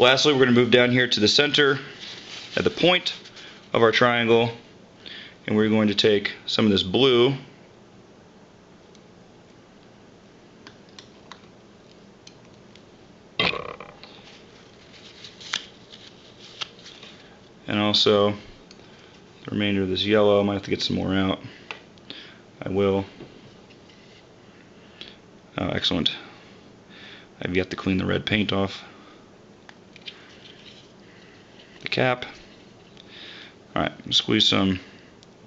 Lastly, we're going to move down here to the center at the point of our triangle, and we're going to take some of this blue and also the remainder of this yellow. I might have to get some more out. I will. Oh, excellent. I've yet to clean the red paint off the cap. Alright, squeeze some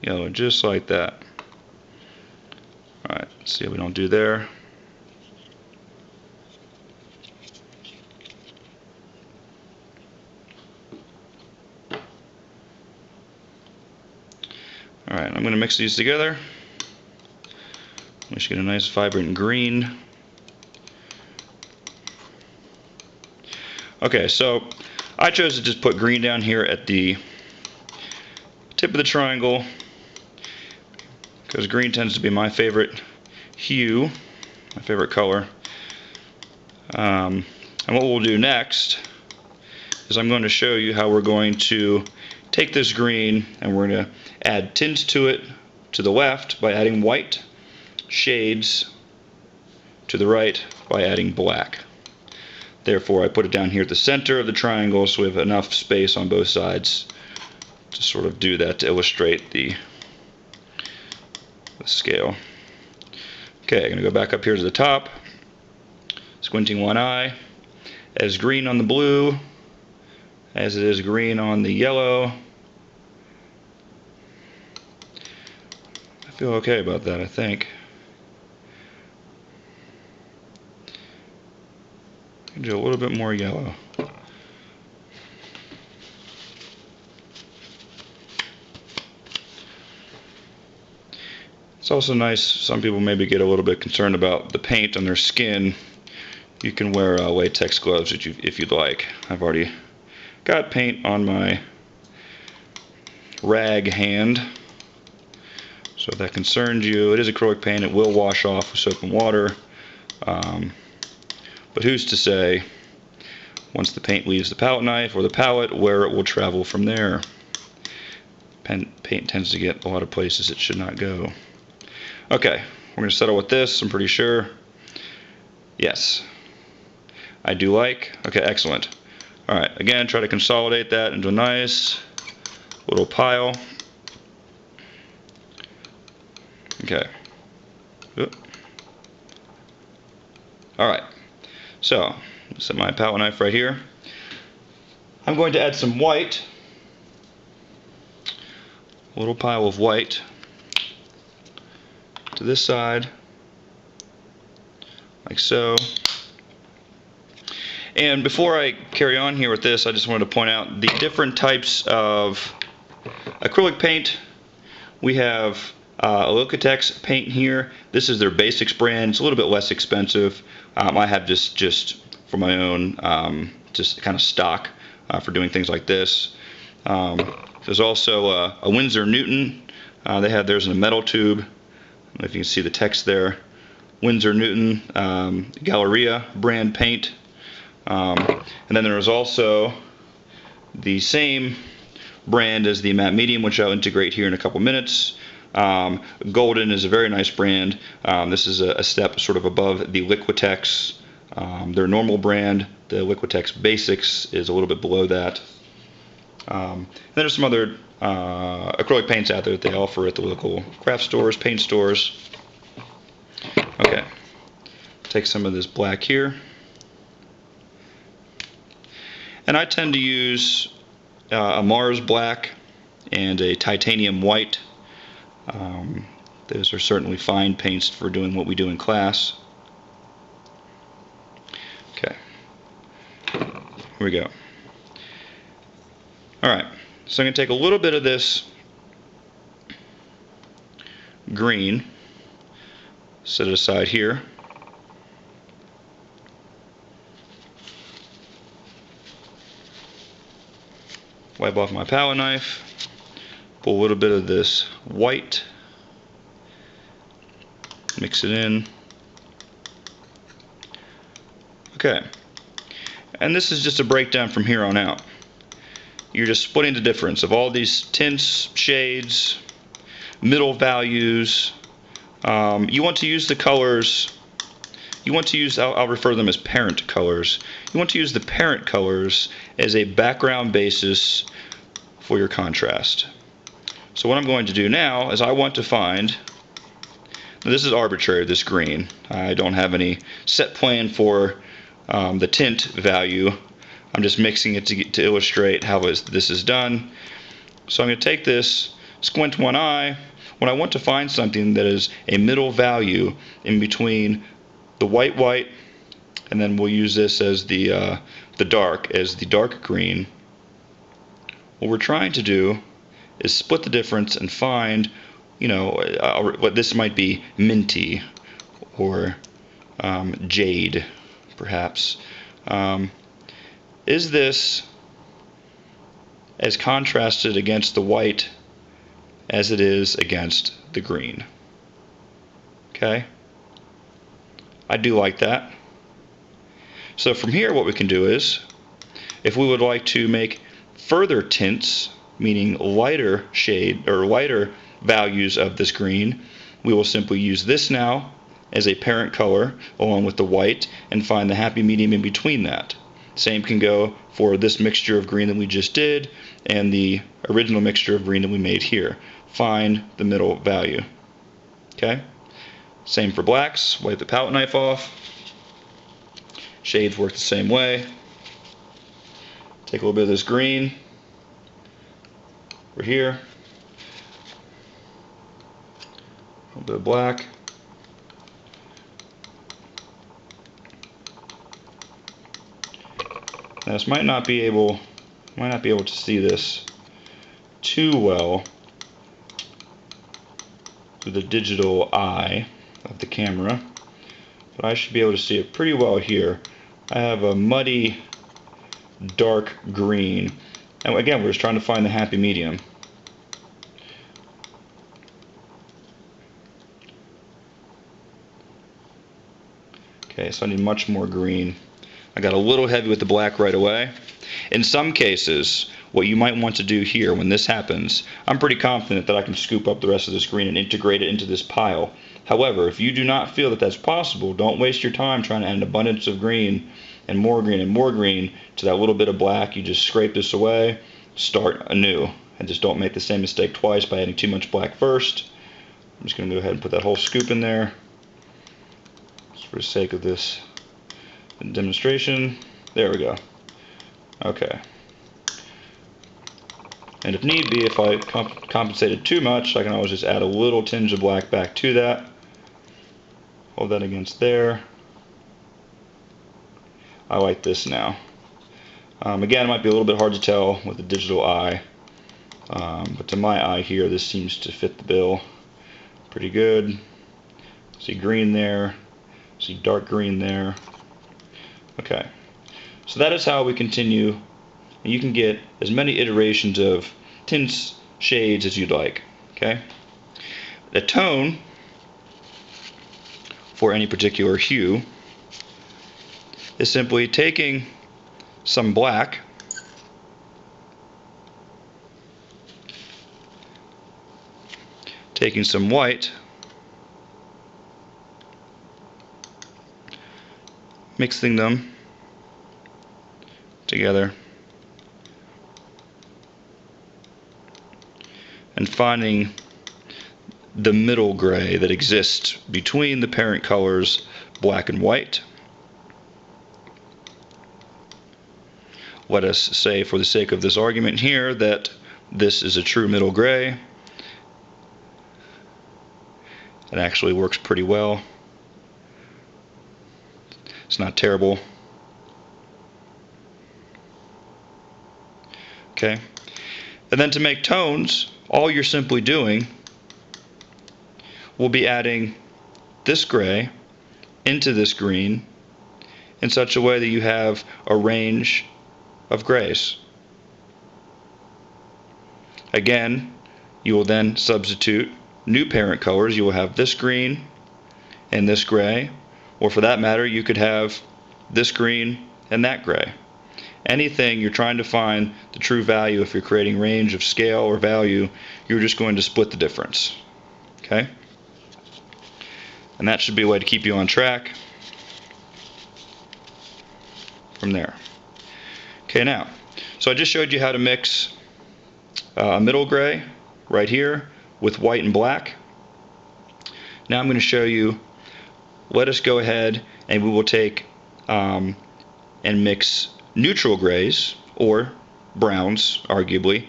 yellow just like that. Alright, see how we don't do there. Alright, I'm going to mix these together. We should get a nice vibrant green. Okay, so I chose to just put green down here at the tip of the triangle because green tends to be my favorite hue, my favorite color. And what we'll do next is I'm going to show you how we're going to take this green and we're going to add tints to it to the left by adding white, shades to the right by adding black. Therefore, I put it down here at the center of the triangle so we have enough space on both sides to sort of do that to illustrate the scale. Okay, I'm going to go back up here to the top, squinting one eye, as green on the blue as it is green on the yellow. I feel okay about that, I think. Do a little bit more yellow. It's also nice, some people maybe get a little bit concerned about the paint on their skin. You can wear latex gloves if you'd like. I've already got paint on my rag hand. So if that concerns you, it is acrylic paint. It will wash off with soap and water. But who's to say, once the paint leaves the palette knife or the palette, where it will travel from there? Paint tends to get a lot of places it should not go. Okay, we're going to settle with this, I'm pretty sure. Yes, I do like. Okay, excellent. Alright, again, try to consolidate that into a nice little pile. Okay. Alright. So, set my palette knife right here. I'm going to add some white, a little pile of white to this side, like so. And before I carry on here with this, I just wanted to point out the different types of acrylic paint. We have a Liquitex paint here. This is their Basics brand. It's a little bit less expensive. I have just for my own, just kind of stock for doing things like this. There's also a Winsor Newton. They have theirs in a metal tube. I don't know if you can see the text there. Winsor Newton Galleria brand paint. And then there is also the same brand as the matte medium, which I'll integrate here in a couple minutes. Golden is a very nice brand. This is a step sort of above the Liquitex, their normal brand. The Liquitex Basics is a little bit below that. And there's some other acrylic paints out there that they offer at the local craft stores, paint stores. Okay, take some of this black here. And I tend to use a Mars black and a titanium white. Those are certainly fine paints for doing what we do in class. Okay, here we go. Alright, so I'm going to take a little bit of this green, set it aside here. Wipe off my palette knife, pull a little bit of this white, mix it in. Okay, And this is just a breakdown from here on out. You're just splitting the difference of all these tints, shades, middle values. You want to use the colors. You want to use, I'll refer to them as parent colors. You want to use the parent colors as a background basis for your contrast. So what I'm going to do now is I want to find, now this is arbitrary, this green. I don't have any set plan for the tint value. I'm just mixing it to illustrate how this is done. So I'm going to take this, squint one eye, when I want to find something that is a middle value in between the white, and then we'll use this as the dark green. What we're trying to do is split the difference and find, what this might be minty or jade, perhaps. Is this as contrasted against the white as it is against the green? Okay? I do like that. So from here what we can do is, if we would like to make further tints, meaning lighter shade or lighter values of this green, we will simply use this now as a parent color along with the white and find the happy medium in between that. Same can go for this mixture of green that we just did and the original mixture of green that we made here. Find the middle value. Okay? Same for blacks. Wipe the palette knife off. Shades work the same way. Take a little bit of this green over here. A little bit of black. Now this might not be able to see this too well through the digital eye of the camera, but I should be able to see it pretty well here. I have a muddy dark green, and again we're just trying to find the happy medium. Okay, so I need much more green. I got a little heavy with the black right away. In some cases, what you might want to do here when this happens, I'm pretty confident that I can scoop up the rest of this green and integrate it into this pile. However, if you do not feel that that's possible, don't waste your time trying to add an abundance of green and more green to that little bit of black. You just scrape this away, start anew, and just don't make the same mistake twice by adding too much black first. I'm just going to go ahead and put that whole scoop in there just for the sake of this demonstration. There we go. Okay. And if need be, if I compensated too much, I can always just add a little tinge of black back to that. Hold that against there. I like this now. Again, it might be a little bit hard to tell with the digital eye, but to my eye here, this seems to fit the bill pretty good. See green there, see dark green there. Okay, so that is how we continue, and you can get as many iterations of tints, shades as you'd like. Okay, the tone for any particular hue is simply taking some black, taking some white, mixing them together, and finding the middle gray that exists between the parent colors black and white. Let us say, for the sake of this argument here, that this is a true middle gray. It actually works pretty well. It's not terrible. Okay, and then to make tones, all you're simply doing will be adding this gray into this green in such a way that you have a range of grays. Again, you will then substitute new parent colors. You will have this green and this gray, or for that matter, you could have this green and that gray. anything you're trying to find the true value. If you're creating range of scale or value, you're just going to split the difference. Okay? And that should be a way to keep you on track from there. Okay, now, so I just showed you how to mix a middle gray right here with white and black. Now I'm going to show you, let us go ahead and we will take and mix neutral grays, or browns arguably,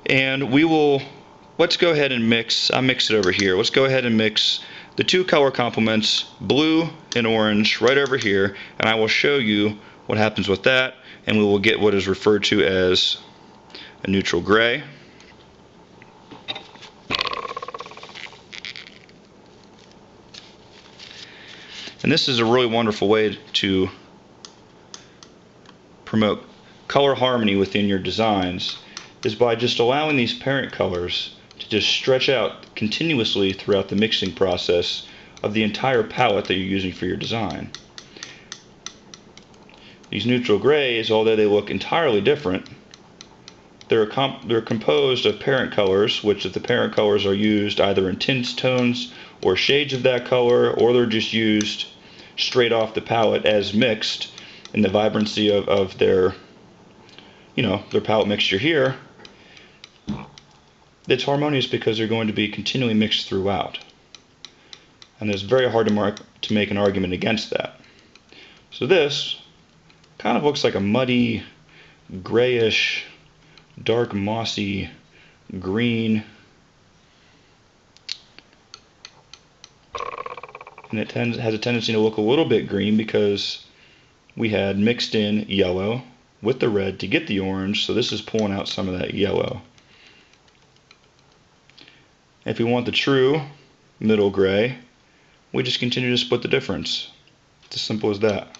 and we will, let's go ahead and mix, I'll mix it over here, let's go ahead and mix the two color complements, blue and orange, right over here, and I will show you what happens with that, and we will get what is referred to as a neutral gray. And this is a really wonderful way to promote color harmony within your designs, is by just allowing these parent colors to just stretch out continuously throughout the mixing process of the entire palette that you're using for your design. These neutral grays, although they look entirely different, they're composed of parent colors, which if the parent colors are used either in tints, tones, or shades of that color, or they're just used straight off the palette as mixed in the vibrancy of their, their palette mixture here, it's harmonious because they're going to be continually mixed throughout. And it's very hard to make an argument against that. So this kind of looks like a muddy, grayish, dark mossy green, and it has a tendency to look a little bit green because we had mixed in yellow with the red to get the orange, so this is pulling out some of that yellow. If we want the true middle gray, we just continue to split the difference. It's as simple as that.